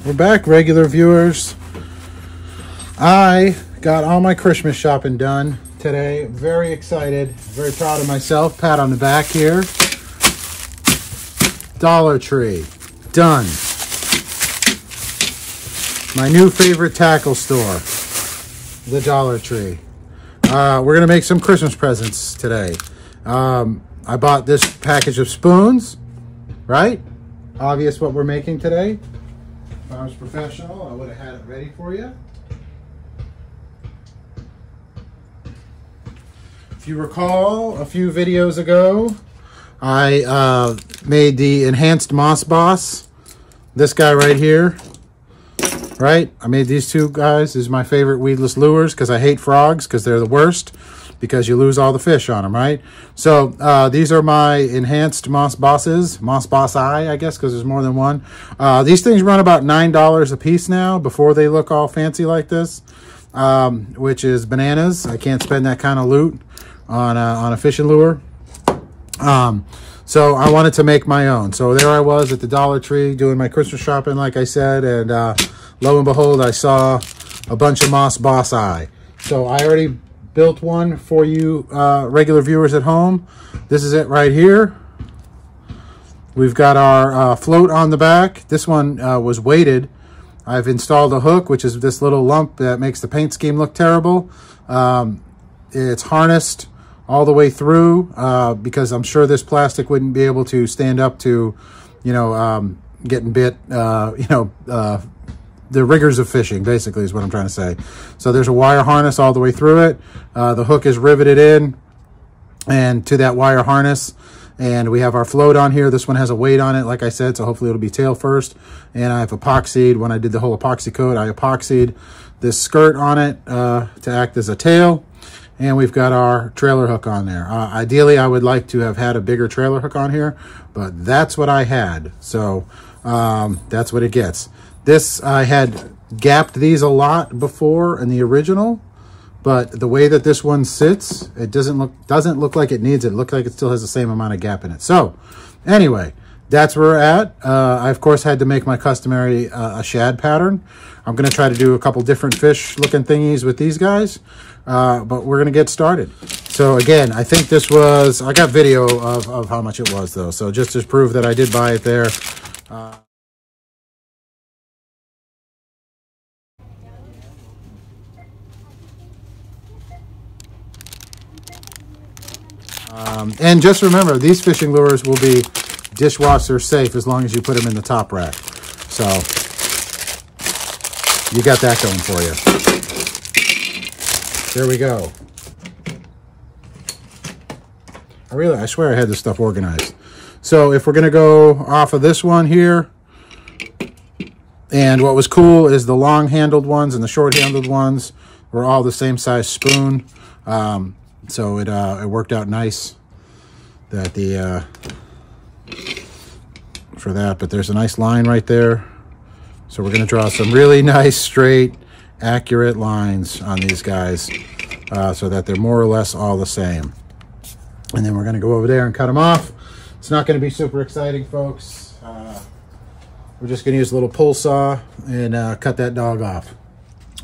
We're back, regular viewers. I got all my Christmas shopping done today. Very excited, very proud of myself. Pat on the back here. Dollar Tree, done. My new favorite tackle store, the Dollar Tree. We're gonna make some Christmas presents today. I bought this package of spoons, right? Obvious what we're making today. If I was professional, I would have had it ready for you. If you recall, a few videos ago, I made the enhanced Moss Boss. This guy right here, right? I made these two guys. This is my favorite weedless lures because I hate frogs because they're the worst because you lose all the fish on them, right? So these are my enhanced Moss Bosses, Moss Boss I guess, because there's more than one. These things run about $9 a piece now before they look all fancy like this, which is bananas. I can't spend that kind of loot on a fishing lure. So I wanted to make my own. So there I was at the Dollar Tree doing my Christmas shopping, like I said, and lo and behold, I saw a bunch of Moss Boss I. So I already built one for you regular viewers at home. This is it right here. We've got our float on the back. This one was weighted. I've installed a hook, which is this little lump that makes the paint scheme look terrible. It's harnessed all the way through because I'm sure this plastic wouldn't be able to stand up to, you know, getting bit, the rigors of fishing, basically, is what I'm trying to say. So there's a wire harness all the way through it. The hook is riveted in and to that wire harness. And we have our float on here. This one has a weight on it, like I said, so hopefully it'll be tail first. And I've epoxied, when I did the whole epoxy coat, I epoxied this skirt on it to act as a tail. And we've got our trailer hook on there. Ideally, I would like to have had a bigger trailer hook on here, but that's what I had. So that's what it gets. This, I had gapped these a lot before in the original, but the way that this one sits, it doesn't look like it needs it. It looks like it still has the same amount of gap in it. So anyway, that's where we're at. I, of course, had to make my customary a shad pattern. I'm going to try to do a couple different fish-looking thingies with these guys, but we're going to get started. So again, I think this was, I got video of how much it was, though. So just to prove that I did buy it there. And just remember, these fishing lures will be dishwasher safe as long as you put them in the top rack. So you got that going for you. There we go. I swear I had this stuff organized. So if we're going to go off of this one here, and what was cool is the long-handled ones and the short-handled ones were all the same size spoon. So it worked out nice that for that, but there's a nice line right there. So we're going to draw some really nice, straight, accurate lines on these guys so that they're more or less all the same. And then we're going to go over there and cut them off. It's not going to be super exciting, folks. We're just going to use a little pull saw and cut that dog off.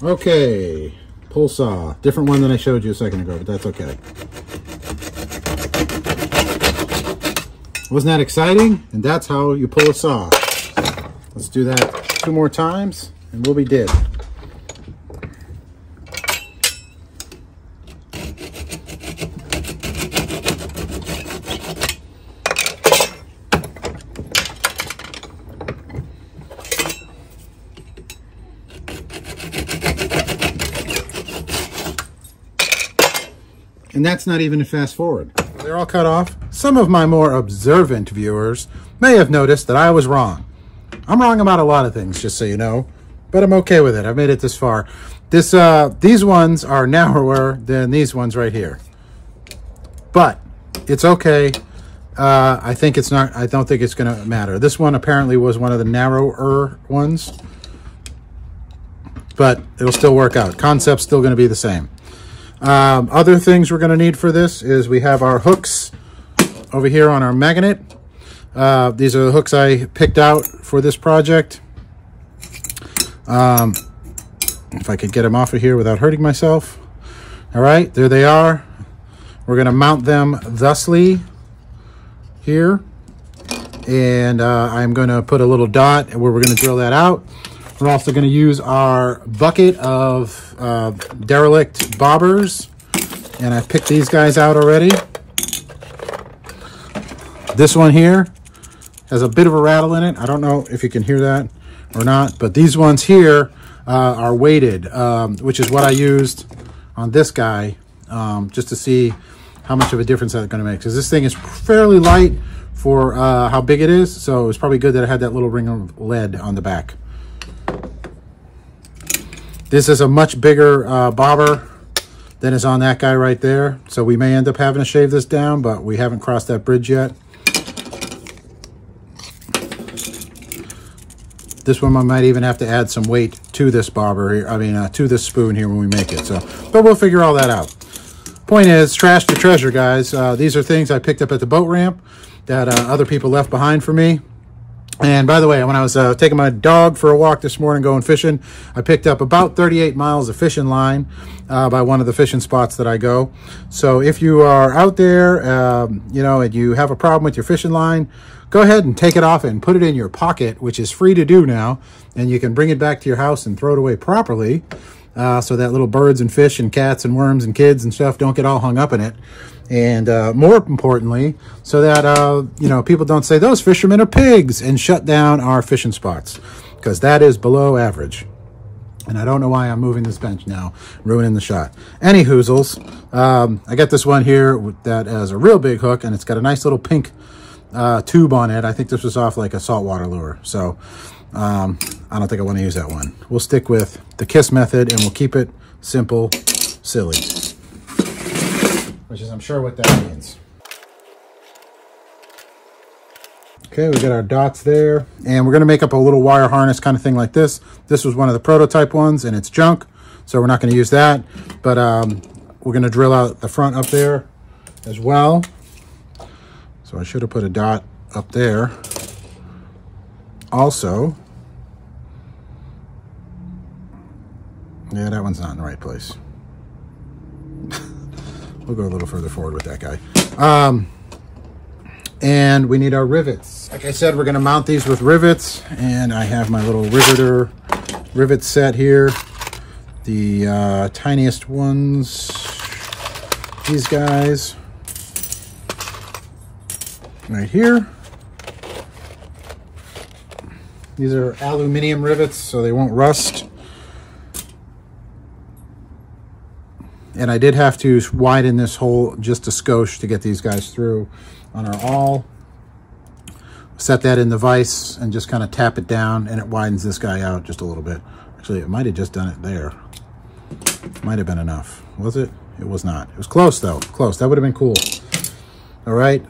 Okay, pull saw. Different one than I showed you a second ago, but that's okay. Wasn't that exciting? And that's how you pull a saw. Let's do that 2 more times and we'll be dead. And that's not even a fast forward. They're all cut off. Some of my more observant viewers may have noticed that I was wrong. I'm wrong about a lot of things, just so you know, but I'm okay with it. I've made it this far. These ones are narrower than these ones right here, but it's okay. I think it's not. I don't think it's going to matter. This one apparently was one of the narrower ones, but it'll still work out. Concept's still going to be the same. Other things we're going to need for this is we have our hooks over here on our magnet. These are the hooks I picked out for this project. If I could get them off of here without hurting myself. All right, there they are. We're going to mount them thusly here. And I'm going to put a little dot where we're going to drill that out. We're also going to use our bucket of derelict bobbers. And I've picked these guys out already. This one here has a bit of a rattle in it. I don't know if you can hear that or not, but these ones here are weighted, which is what I used on this guy, just to see how much of a difference that's going to make. Because this thing is fairly light for how big it is, so it's probably good that I had that little ring of lead on the back. This is a much bigger bobber than is on that guy right there, so we may end up having to shave this down, but we haven't crossed that bridge yet. This one I might even have to add some weight to this bobber here. I mean, to this spoon here when we make it. So, but we'll figure all that out. Point is, trash to treasure, guys. These are things I picked up at the boat ramp that other people left behind for me. And by the way, when I was taking my dog for a walk this morning going fishing, I picked up about 38 miles of fishing line by one of the fishing spots that I go. So if you are out there, you know, and you have a problem with your fishing line, go ahead and take it off and put it in your pocket, which is free to do now. And you can bring it back to your house and throw it away properly so that little birds and fish and cats and worms and kids and stuff don't get all hung up in it. And more importantly, so that, you know, people don't say those fishermen are pigs and shut down our fishing spots, because that is below average. And I don't know why I'm moving this bench now, ruining the shot. Any hoozles, I got this one here that has a real big hook, and it's got a nice little pink tube on it. I think this was off like a saltwater lure. So I don't think I want to use that one. We'll stick with the KISS method, and we'll keep it simple, silly. Which is, I'm sure, what that means. Okay, we got our dots there, and we're going to make up a little wire harness kind of thing like this. This was one of the prototype ones, and it's junk, so we're not going to use that. But we're going to drill out the front up there as well. So I should have put a dot up there. Also, yeah, that one's not in the right place. We'll go a little further forward with that guy. And we need our rivets. Like I said, we're going to mount these with rivets. And I have my little riveter rivet set here. The tiniest ones, these guys, right here. These are aluminum rivets, so they won't rust. And I did have to widen this hole just a skosh to get these guys through on our awl. Set that in the vise and just kind of tap it down, and it widens this guy out just a little bit. Actually, it might have just done it there. Might have been enough. Was it? It was not. It was close, though. Close. That would have been cool. All right.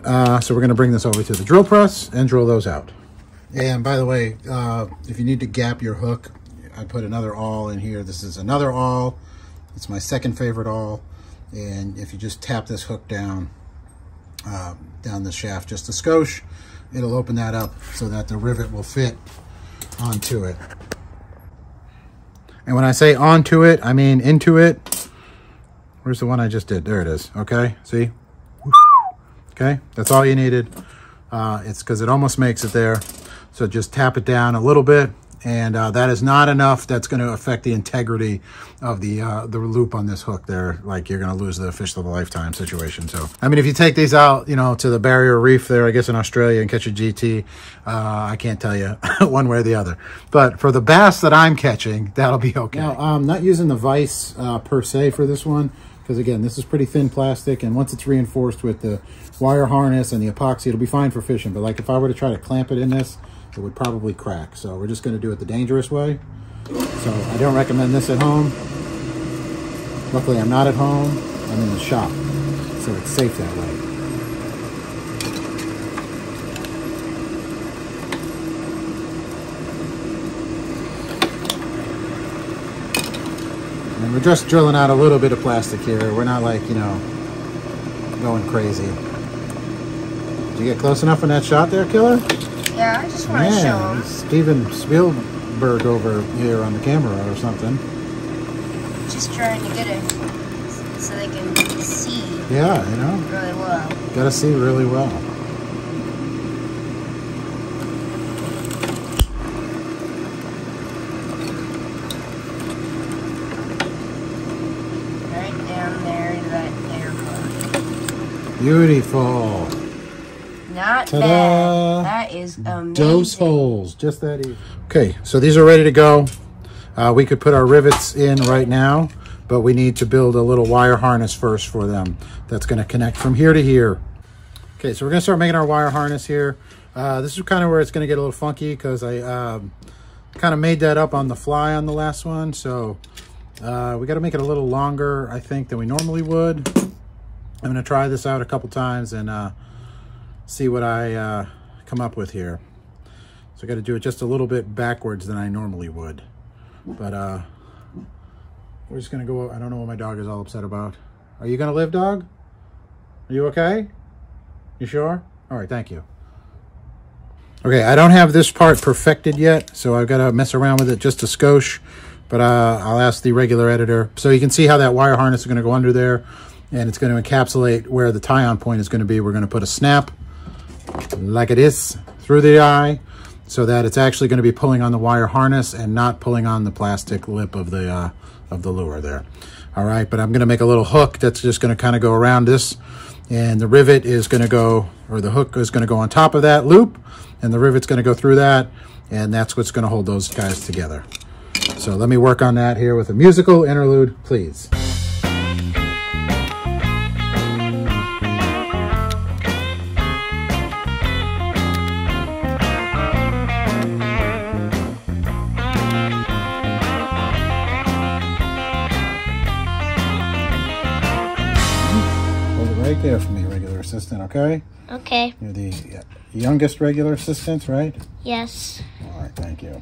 So we're going to bring this over to the drill press and drill those out. And by the way, if you need to gap your hook, I put another awl in here. This is another awl. It's my second favorite awl, and if you just tap this hook down, down the shaft just a skosh, it'll open that up so that the rivet will fit onto it. And when I say onto it, I mean into it. Where's the one I just did? There it is. Okay, see? Okay, that's all you needed. It's because it almost makes it there. So just tap it down a little bit. And that is not enough. That's going to affect the integrity of the loop on this hook there. Like, you're going to lose the fish of a lifetime situation. So, I mean, if you take these out, you know, to the barrier reef there, I guess in Australia, and catch a GT, I can't tell you one way or the other. But for the bass that I'm catching, that'll be okay. Now, I'm not using the vise per se for this one, because again, this is pretty thin plastic, and once it's reinforced with the wire harness and the epoxy, it'll be fine for fishing. But like, if I were to try to clamp it in this, it would probably crack. So we're just going to do it the dangerous way. So I don't recommend this at home. Luckily, I'm not at home. I'm in the shop, so it's safe that way. And we're just drilling out a little bit of plastic here. We're not like, you know, going crazy. Did you get close enough on that shot there, Killer? Yeah, I just want to show him. Steven bird over here on the camera or something. Just trying to get it so they can see. Yeah, you know. Really well. Gotta see really well. Right down there to that airport. Beautiful. Not Ta-da. bad. That is amazing. Dose holes, just that easy. Okay, so these are ready to go. We could put our rivets in right now, but we need to build a little wire harness first for them. That's gonna connect from here to here. Okay, so we're gonna start making our wire harness here. This is kind of where it's gonna get a little funky because I kind of made that up on the fly on the last one. So we gotta make it a little longer, I think, than we normally would. I'm gonna try this out a couple times and see what I come up with here. So I got to do it just a little bit backwards than I normally would. But we're just going to go. I don't know what my dog is all upset about. Are you going to live, dog? Are you okay? You sure? All right, thank you. Okay, I don't have this part perfected yet, so I've got to mess around with it just a skosh. But I'll ask the regular editor. So you can see how that wire harness is going to go under there, and it's going to encapsulate where the tie-on point is going to be. We're going to put a snap like it is through the eye so that it's actually going to be pulling on the wire harness and not pulling on the plastic lip of the lure there. All right, but I'm going to make a little hook that's just going to kind of go around this, and the rivet is going to go, or the hook is going to go on top of that loop, and the rivet's going to go through that, and that's what's going to hold those guys together. So let me work on that here with a musical interlude, please. Right there for me, regular assistant, okay? Okay. You're the youngest regular assistant, right? Yes. All right, thank you.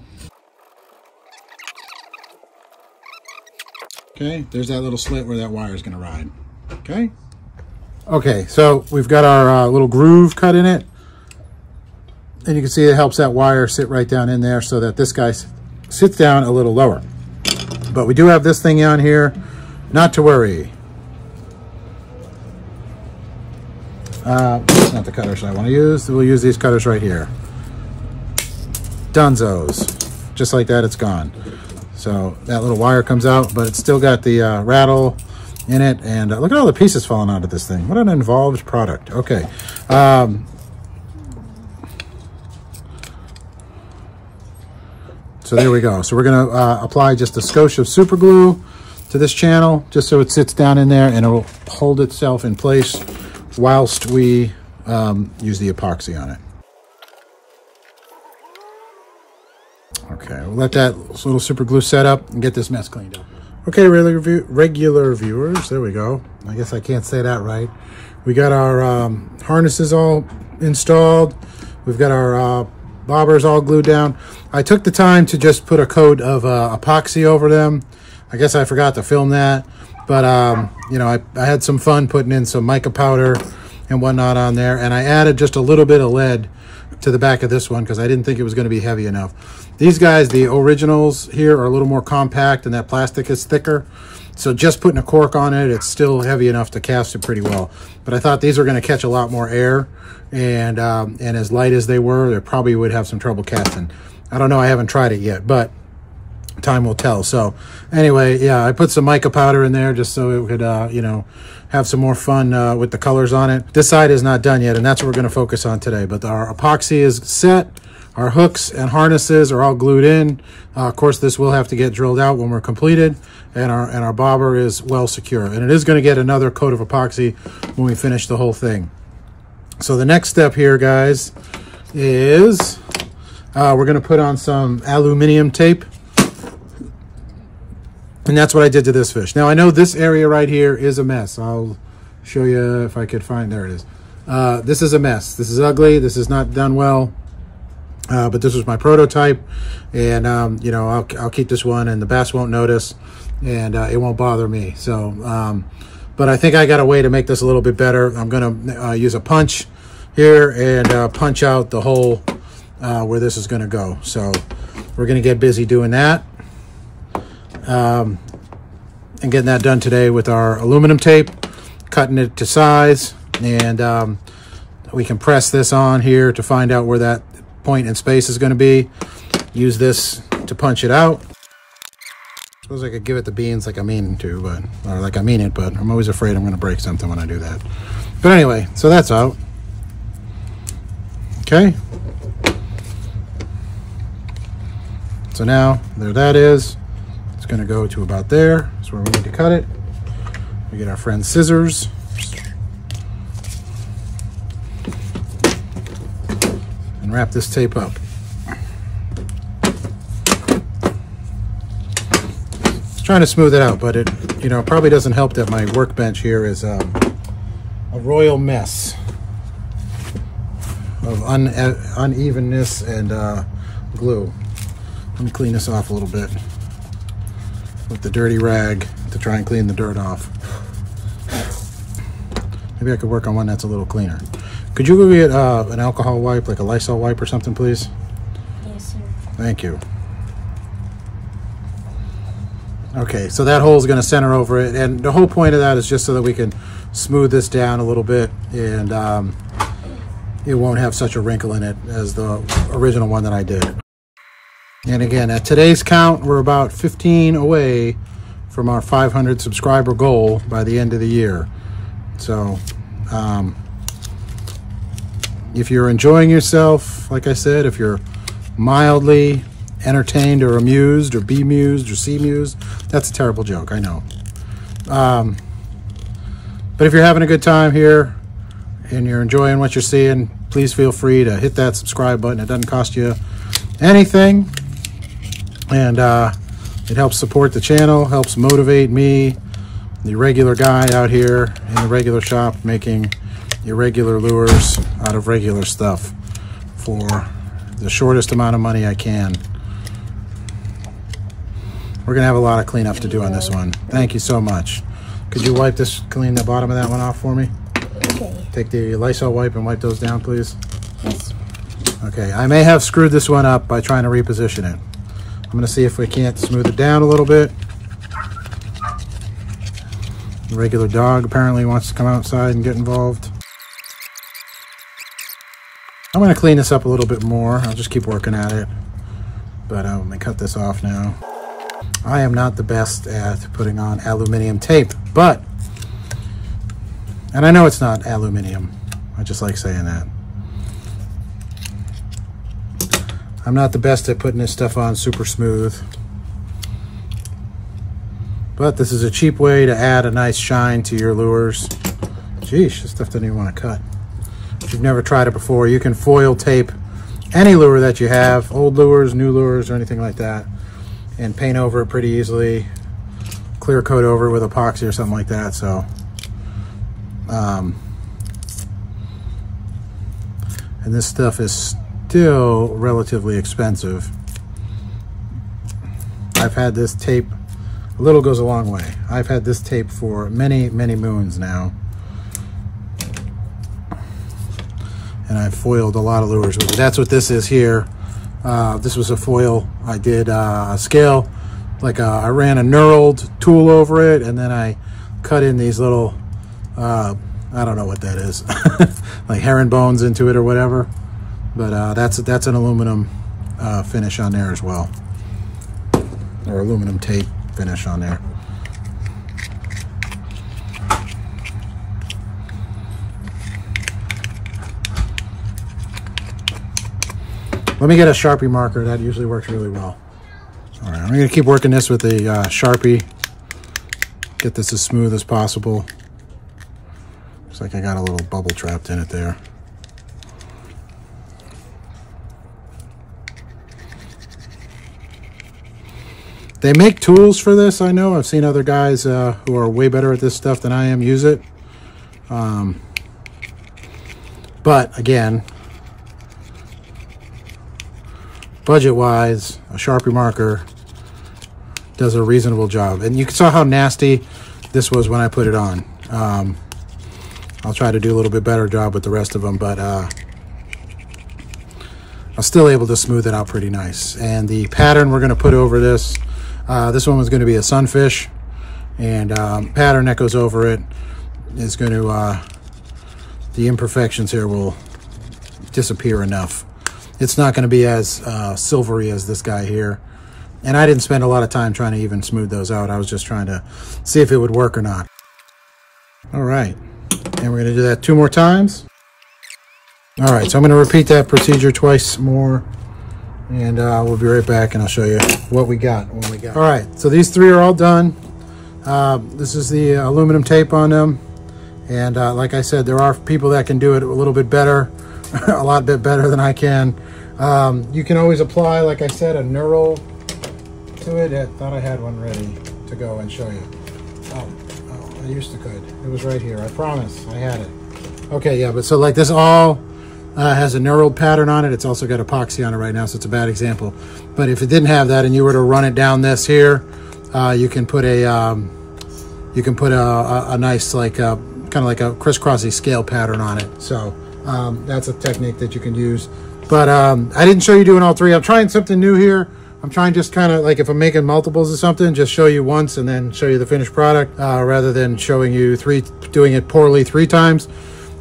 Okay, there's that little slit where that wire is going to ride. Okay? Okay, so we've got our little groove cut in it. And you can see it helps that wire sit right down in there so that this guy sits down a little lower. But we do have this thing on here, not to worry. That's not the cutters I want to use. We'll use these cutters right here. Dunzos. Just like that, it's gone. So that little wire comes out, but it's still got the rattle in it. And look at all the pieces falling out of this thing. What an involved product. Okay. So there we go. So we're going to apply just a skosh of super glue to this channel, just so it sits down in there and it will hold itself in place whilst we use the epoxy on it. Okay, we'll let that little super glue set up and get this mess cleaned up. Okay, regular viewers, there we go. I guess I can't say that right. We got our harnesses all installed. We've got our bobbers all glued down. I took the time to just put a coat of epoxy over them. I guess I forgot to film that. But, you know, I had some fun putting in some mica powder and whatnot on there. And I added just a little bit of lead to the back of this one because I didn't think it was going to be heavy enough. These guys, the originals here, are a little more compact and that plastic is thicker. So just putting a cork on it, it's still heavy enough to cast it pretty well. But I thought these were going to catch a lot more air. And as light as they were, they probably would have some trouble casting. I don't know. I haven't tried it yet, but time will tell. So anyway, yeah, I put some mica powder in there just so it could, you know, have some more fun with the colors on it. This side is not done yet, and that's what we're going to focus on today. But our epoxy is set. Our hooks and harnesses are all glued in. Of course, this will have to get drilled out when we're completed, and our bobber is well secure. And it is going to get another coat of epoxy when we finish the whole thing. So the next step here, guys, is we're going to put on some aluminum tape. And that's what I did to this fish. Now, I know this area right here is a mess. I'll show you if I could find, there it is. This is a mess. This is ugly. This is not done well. But this was my prototype. And, you know, I'll keep this one and the bass won't notice. And it won't bother me. So, but I think I got a way to make this a little bit better. I'm going to use a punch here and punch out the hole where this is going to go. So we're going to get busy doing that. And getting that done today with our aluminum tape, cutting it to size, and we can press this on here to find out where that point in space is going to be. Use this to punch it out. I suppose I could give it the beans like I mean to, but I'm always afraid I'm going to break something when I do that. But anyway, so that's out. Okay. So now there that is. It's going to go to about there. That's where we need to cut it. We get our friend's scissors. And wrap this tape up. Trying to smooth it out, but it, you know, probably doesn't help that my workbench here is a royal mess of unevenness and glue. Let me clean this off a little bit with the dirty rag to try and clean the dirt off. Maybe I could work on one that's a little cleaner. Could you go get an alcohol wipe, like a Lysol wipe or something, please? Yes, sir. Thank you. Okay, so that hole is going to center over it, and the whole point of that is just so that we can smooth this down a little bit, and it won't have such a wrinkle in it as the original one that I did. And again, at today's count, we're about 15 away from our 500 subscriber goal by the end of the year. So if you're enjoying yourself, like I said, if you're mildly entertained or amused or bemused or seamused, that's a terrible joke, I know. But if you're having a good time here and you're enjoying what you're seeing, please feel free to hit that subscribe button. It doesn't cost you anything, and it helps support the channel, helps motivate me, the regular guy out here in the regular shop making irregular lures out of regular stuff for the shortest amount of money I can. We're gonna have a lot of cleanup to do on this one. Thank you so much. Could you wipe this, clean the bottom of that one off for me? Okay. Take the Lysol wipe and wipe those down, please. Yes. Okay, I may have screwed this one up by trying to reposition it. I'm gonna see if we can't smooth it down a little bit. The regular dog apparently wants to come outside and get involved. I'm gonna clean this up a little bit more. I'll just keep working at it. But I'm gonna cut this off now. I am not the best at putting on aluminum tape, but, and I know it's not aluminum, I just like saying that. I'm not the best at putting this stuff on super smooth, but this is a cheap way to add a nice shine to your lures. Geesh, this stuff doesn't even want to cut. If you've never tried it before, you can foil tape any lure that you have, old lures, new lures, or anything like that, and paint over it pretty easily, clear coat over it with epoxy or something like that. So and this stuff is still relatively expensive. I've had this tape, a little goes a long way. I've had this tape for many moons now, and I've foiled a lot of lures with it. That's what this is here. This was a foil. I did a scale, like I ran a knurled tool over it, and then I cut in these little, I don't know what that is, like herringbones into it or whatever. But that's an aluminum finish on there as well, or aluminum tape finish on there. Let me get a Sharpie marker. That usually works really well. All right, I'm going to keep working this with the Sharpie. Get this as smooth as possible. Looks like I got a little bubble trapped in it there. They make tools for this, I know. I've seen other guys who are way better at this stuff than I am use it. But again, budget-wise, a Sharpie marker does a reasonable job. And you saw how nasty this was when I put it on. I'll try to do a little bit better job with the rest of them, but I'm still able to smooth it out pretty nice. And the pattern we're going to put over this, this one was going to be a sunfish, and pattern that goes over it is going to, the imperfections here will disappear enough. It's not going to be as silvery as this guy here. And I didn't spend a lot of time trying to even smooth those out. I was just trying to see if it would work or not. All right, and we're going to do that 2 more times. All right, so I'm going to repeat that procedure twice more, and we'll be right back, and I'll show you what we got when we got. All right, so these 3 are all done. This is the aluminum tape on them, and like I said, there are people that can do it a little bit better, a lot bit better than I can. You can always apply, like I said, a knurl to it. I thought I had one ready to go and show you. Oh, I used to could. It was right here. I promise I had it. Okay, yeah, but so like this all has a knurled pattern on it. It's also got epoxy on it right now, so it's a bad example. But if it didn't have that and you were to run it down this here, you can put a nice like kind of like a crisscrossy scale pattern on it. So that's a technique that you can use. But I didn't show you doing all 3. I'm trying something new here. I'm trying just kind of like if I'm making multiples of something, just show you once and then show you the finished product rather than showing you doing it poorly 3 times.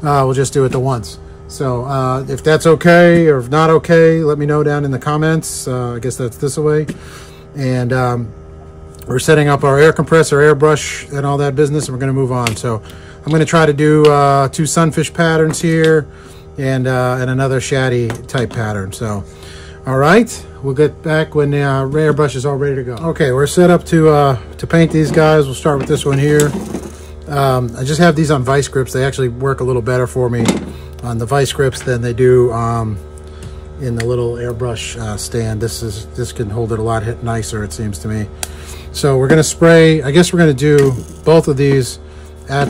We'll just do it the once. So if that's okay or if not okay, let me know down in the comments. I guess that's this way. And we're setting up our air compressor, airbrush, and all that business, and we're going to move on. So I'm going to try to do 2 sunfish patterns here and another shaddy type pattern. So, all right, we'll get back when the airbrush is all ready to go. Okay, we're set up to paint these guys. We'll start with this one here. I just have these on vice grips. They actually work a little better for me on the vice grips than they do in the little airbrush stand. This can hold it a lot nicer, it seems to me. So we're going to spray. I guess we're going to do both of these at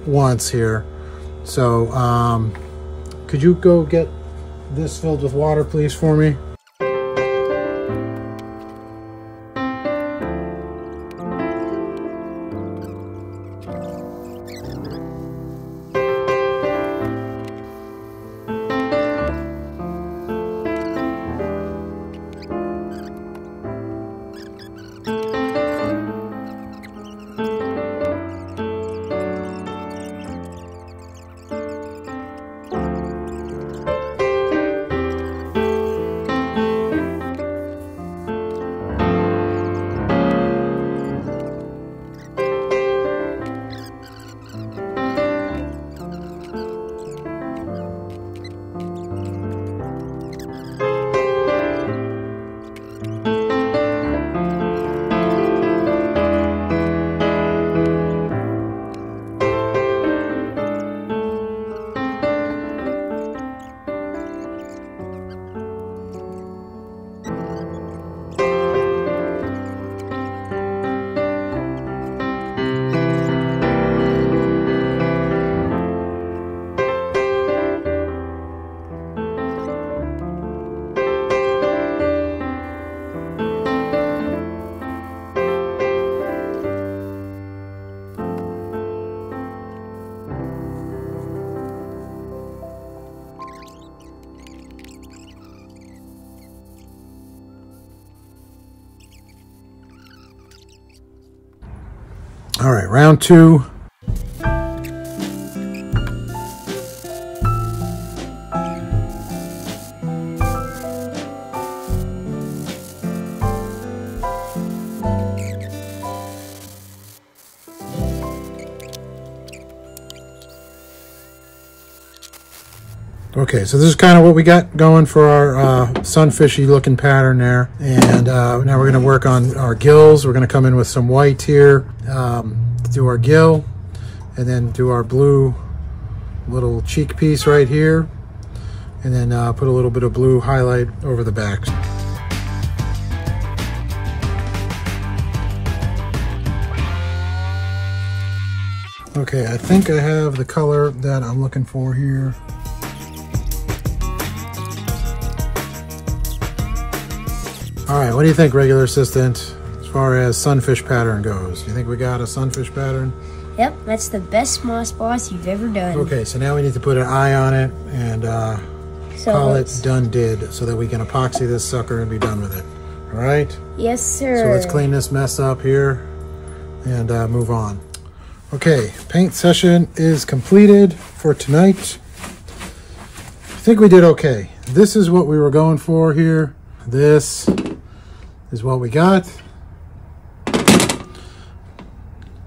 once here. So could you go get this filled with water, please, for me? All right, round 2. Okay, so this is kind of what we got going for our sunfishy looking pattern there. And now we're going to work on our gills. We're going to come in with some white here, do our gill, and then do our blue little cheek piece right here. And then put a little bit of blue highlight over the back. Okay, I think I have the color that I'm looking for here. All right, what do you think, regular assistant, as far as sunfish pattern goes? Do you think we got a sunfish pattern? Yep, that's the best moss boss you've ever done. Okay, so now we need to put an eye on it and So call it let's- done did, so that we can epoxy this sucker and be done with it. All right? Yes, sir. So let's clean this mess up here and move on. Okay, paint session is completed for tonight. I think we did okay. This is what we were going for here. This is what we got.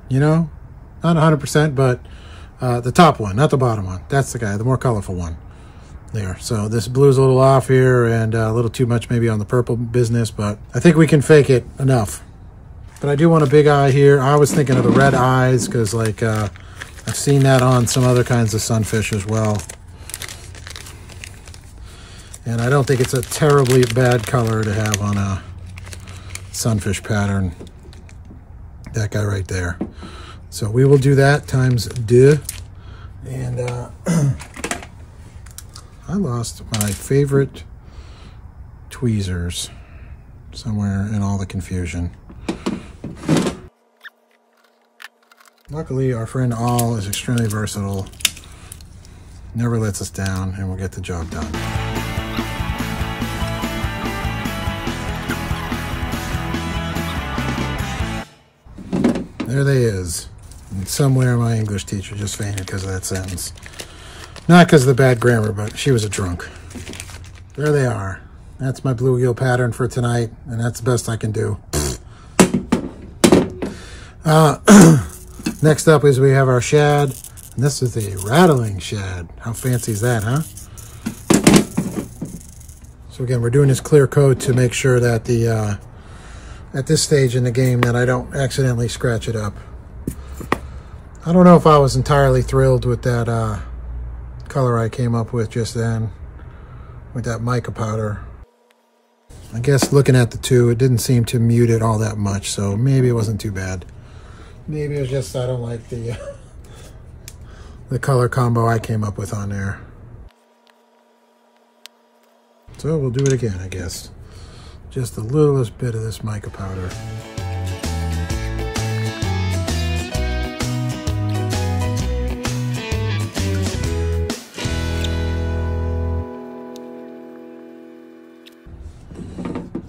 You know, not 100%, but the top one, not the bottom one. That's the guy, the more colorful one. There. So this blue's a little off here and a little too much maybe on the purple business, but I think we can fake it enough. But I do want a big eye here. I was thinking of the red eyes because like I've seen that on some other kinds of sunfish as well. And I don't think it's a terribly bad color to have on a sunfish pattern. That guy right there. So we will do that times 2. And I lost my favorite tweezers somewhere in all the confusion. Luckily, our friend All is extremely versatile, never lets us down, and we'll get the job done. There they is. And somewhere my English teacher just fainted because of that sentence. Not because of the bad grammar, but she was a drunk. There they are. That's my bluegill pattern for tonight, and that's the best I can do. Next up is we have our shad, and this is the rattling shad. How fancy is that, huh? So again, we're doing this clear coat to make sure that the at this stage in the game that I don't accidentally scratch it up. I don't know if I was entirely thrilled with that color I came up with just then with that mica powder. I guess looking at the two, it didn't seem to mute it all that much, so maybe it wasn't too bad. Maybe it was just I don't like the color combo I came up with on there. So we'll do it again, I guess. Just the littlest bit of this mica powder.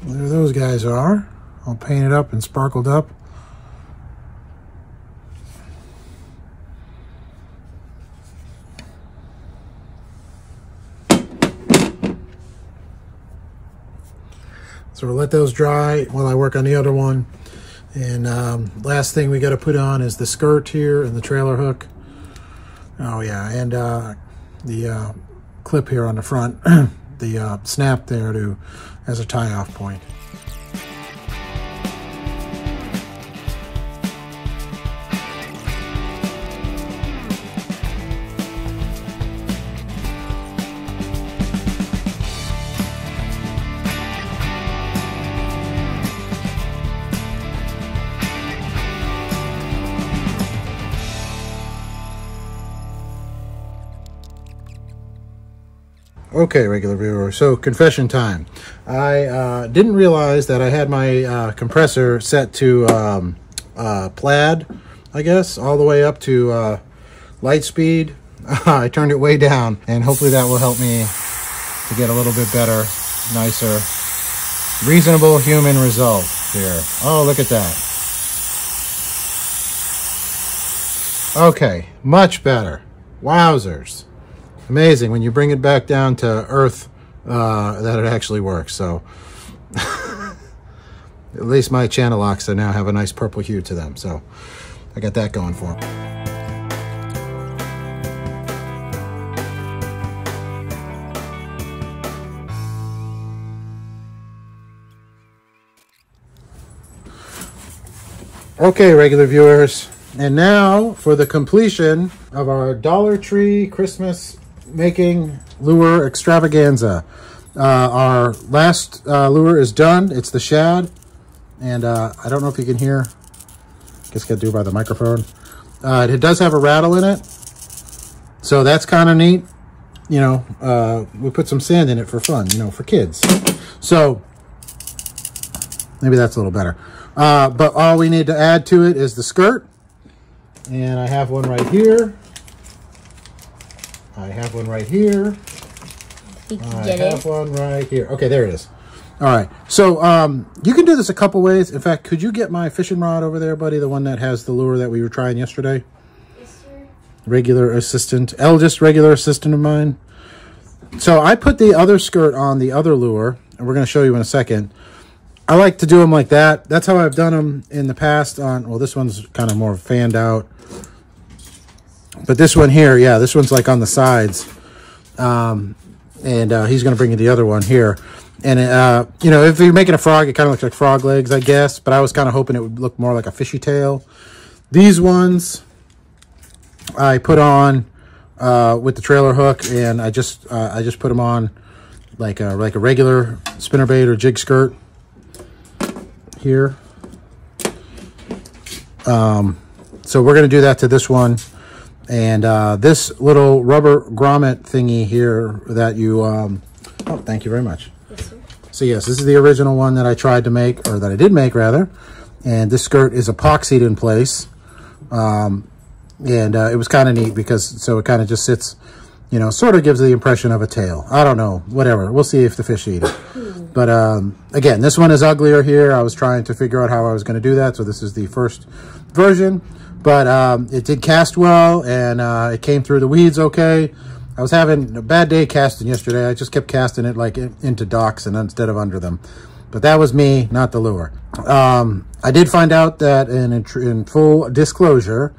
There those guys are, all painted up and sparkled up. So we'll let those dry while I work on the other one. And last thing we got to put on is the skirt here and the trailer hook. Oh yeah, and the clip here on the front, the snap there to as a tie-off point. Okay, regular viewer, so confession time. I didn't realize that I had my compressor set to plaid, I guess, all the way up to light speed. I turned it way down, and hopefully that will help me to get a little bit better, nicer, reasonable human result here. Oh, look at that. Okay, much better. Wowzers. Amazing when you bring it back down to earth that it actually works. So at least my channel locks now have a nice purple hue to them. So I got that going for me. Okay, regular viewers, and now for the completion of our Dollar Tree Christmas making lure extravaganza. Our last lure is done. It's the shad, and I don't know if you can hear. I guess I could do by the microphone. It does have a rattle in it, so that's kind of neat. You know, we put some sand in it for fun, you know, for kids. So maybe that's a little better. But all we need to add to it is the skirt, and I have one right here. I have one right here, You can I get have it. one right here. Okay, there it is. All right. So you can do this a couple ways. In fact, could you get my fishing rod over there, buddy? The one that has the lure that we were trying yesterday? Yes, sir. Regular assistant. Eldest regular assistant of mine. So I put the other skirt on the other lure, and we're going to show you in a second. I like to do them like that. That's how I've done them in the past on, well, this one's kind of more fanned out. But this one here, yeah, this one's like on the sides. And he's going to bring you the other one here. And, you know, if you're making a frog, it kind of looks like frog legs, I guess. But I was kind of hoping it would look more like a fishy tail. These ones I put on with the trailer hook, and I just put them on like a regular spinnerbait or jig skirt here. So we're going to do that to this one. And this little rubber grommet thingy here that you... oh, thank you very much. Yes, sir. So yes, this is the original one that I tried to make, or that I did make rather. And this skirt is epoxied in place. It was kind of neat because so it kind of just sits, you know, sort of gives the impression of a tail. I don't know, whatever. We'll see if the fish eat it. But again, this one is uglier here. I was trying to figure out how I was going to do that. So this is the first version. But it did cast well, and it came through the weeds okay. I was having a bad day casting yesterday. I just kept casting it like into docks and instead of under them. But that was me, not the lure. I did find out that in full disclosure,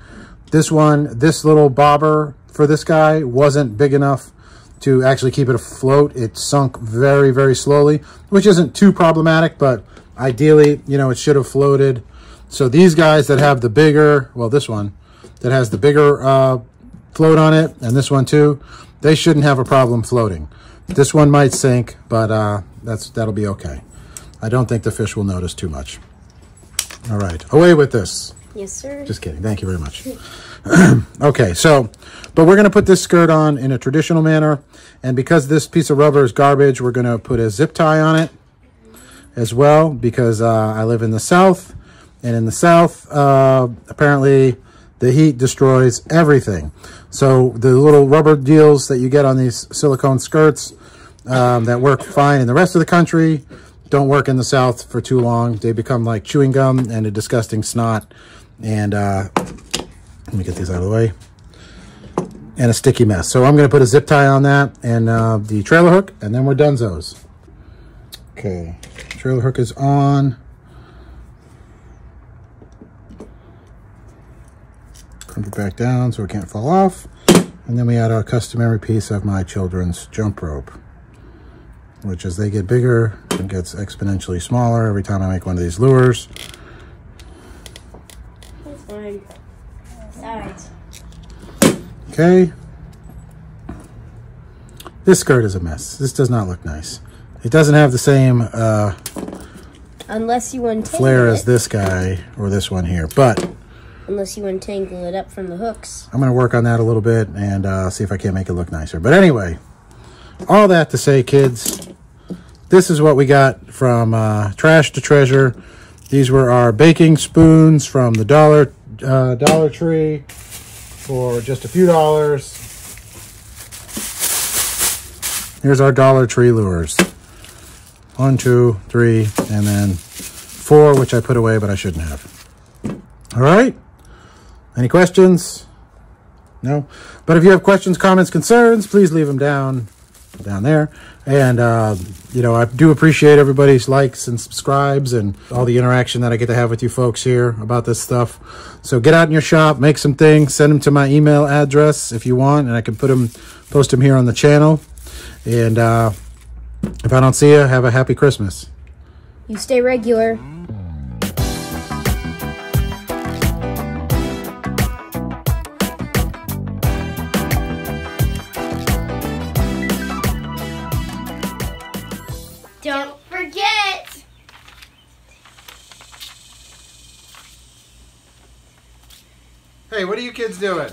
this little bobber for this guy wasn't big enough to actually keep it afloat. It sunk very, very slowly, which isn't too problematic, but ideally, you know, it should have floated. So these guys that have the bigger, well, this one that has the bigger float on it, and this one too, they shouldn't have a problem floating. This one might sink, but that'll be okay. I don't think the fish will notice too much. All right, away with this. Yes, sir. Just kidding. Thank you very much. Okay, so, but we're going to put this skirt on in a traditional manner, and because this piece of rubber is garbage, we're going to put a zip tie on it as well, because I live in the South. And in the South, apparently the heat destroys everything. So the little rubber deals that you get on these silicone skirts that work fine in the rest of the country don't work in the South for too long. They become like chewing gum and a disgusting snot. And let me get these out of the way. And a sticky mess. So I'm going to put a zip tie on that and the trailer hook, and then we're donezos. Okay, trailer hook is on. It back down so it can't fall off, and then we add our customary piece of my children's jump rope, which as they get bigger it gets exponentially smaller every time I make one of these lures. That's fine. Sides. Okay, this skirt is a mess. This does not look nice. It doesn't have the same Unless you untangle flare it. as this guy or this one here, but Unless you untangle it up from the hooks. I'm going to work on that a little bit and see if I can't make it look nicer. But anyway, all that to say, kids, this is what we got from trash to treasure. These were our baking spoons from the Dollar Tree for just a few dollars. Here's our Dollar Tree lures. 1, 2, 3, and then 4, which I put away, but I shouldn't have. All right. Any questions? No? But if you have questions, comments, concerns, please leave them down there. And, you know, I do appreciate everybody's likes and subscribes and all the interaction that I get to have with you folks here about this stuff. So get out in your shop, make some things, send them to my email address if you want, and I can post them here on the channel. And if I don't see you, have a happy Christmas. You stay regular. Don't forget. Hey, what are you kids doing?